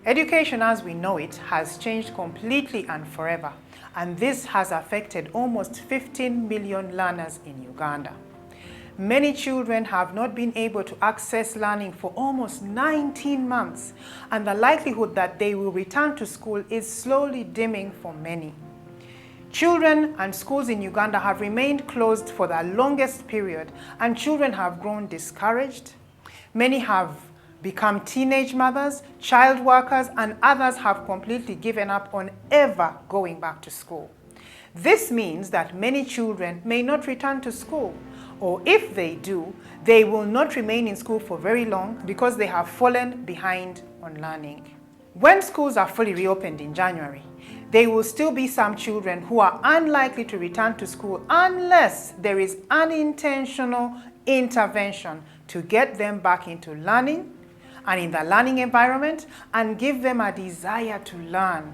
Education as we know it has changed completely and forever, and this has affected almost 15 million learners in Uganda. Many children have not been able to access learning for almost 19 months, and the likelihood that they will return to school is slowly dimming for many. Children and schools in Uganda have remained closed for the longest period, and children have grown discouraged. Many have become teenage mothers, child workers, and others have completely given up on ever going back to school. This means that many children may not return to school, or if they do, they will not remain in school for very long because they have fallen behind on learning. When schools are fully reopened in January, there will still be some children who are unlikely to return to school unless there is unintentional intervention to get them back into learning and in the learning environment and give them a desire to learn.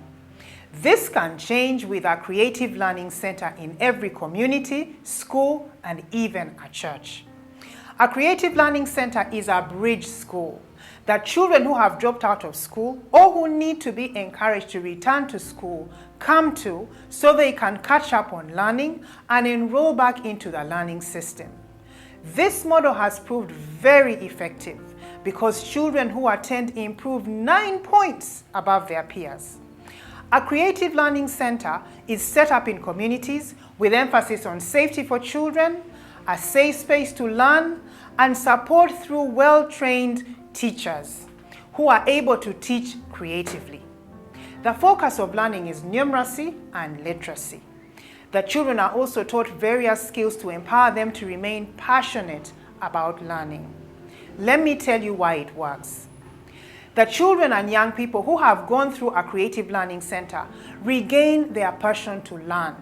This can change with a creative learning center in every community, school, and even a church. A creative learning center is a bridge school that children who have dropped out of school or who need to be encouraged to return to school come to so they can catch up on learning and enroll back into the learning system. This model has proved very effective because children who attend improve 9 points above their peers. A creative learning center is set up in communities with emphasis on safety for children, a safe space to learn, and support through well-trained teachers who are able to teach creatively. The focus of learning is numeracy and literacy. The children are also taught various skills to empower them to remain passionate about learning. Let me tell you why it works. The children and young people who have gone through a creative learning center regain their passion to learn.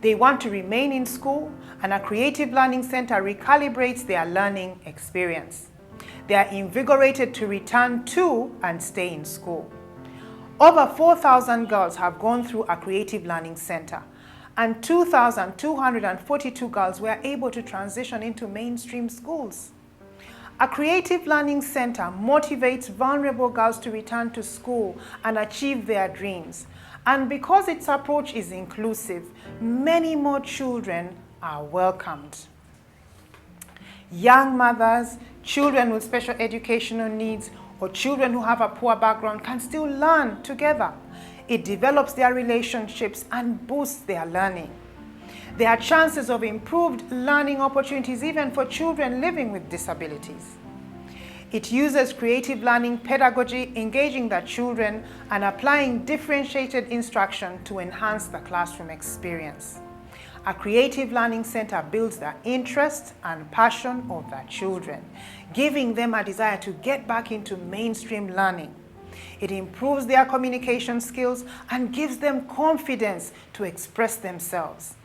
They want to remain in school, and a creative learning center recalibrates their learning experience. They are invigorated to return to and stay in school. Over 4,000 girls have gone through a creative learning center, and 2,242 girls were able to transition into mainstream schools. A creative learning center motivates vulnerable girls to return to school and achieve their dreams. And because its approach is inclusive, many more children are welcomed. Young mothers, children with special educational needs, or children who have a poor background can still learn together. It develops their relationships and boosts their learning. There are chances of improved learning opportunities even for children living with disabilities. It uses creative learning pedagogy, engaging the children and applying differentiated instruction to enhance the classroom experience. A creative learning center builds the interest and passion of the children, giving them a desire to get back into mainstream learning. It improves their communication skills and gives them confidence to express themselves.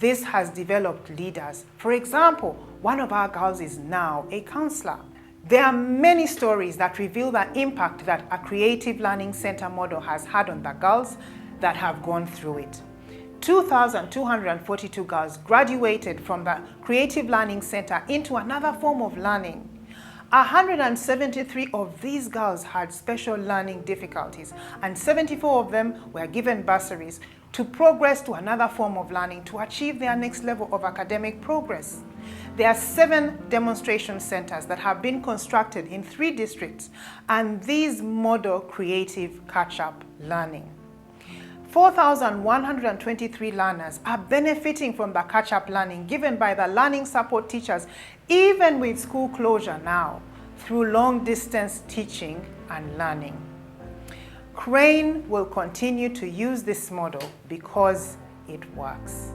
This has developed leaders. For example, one of our girls is now a counselor. There are many stories that reveal the impact that a creative learning center model has had on the girls that have gone through it. 2,242 girls graduated from the creative learning center into another form of learning. 173 of these girls had special learning difficulties, and 74 of them were given bursaries to progress to another form of learning to achieve their next level of academic progress. There are 7 demonstration centers that have been constructed in 3 districts, and these model creative catch-up learning. 4,123 learners are benefiting from the catch-up learning given by the learning support teachers, even with school closure now, through long-distance teaching and learning. Crane will continue to use this model because it works.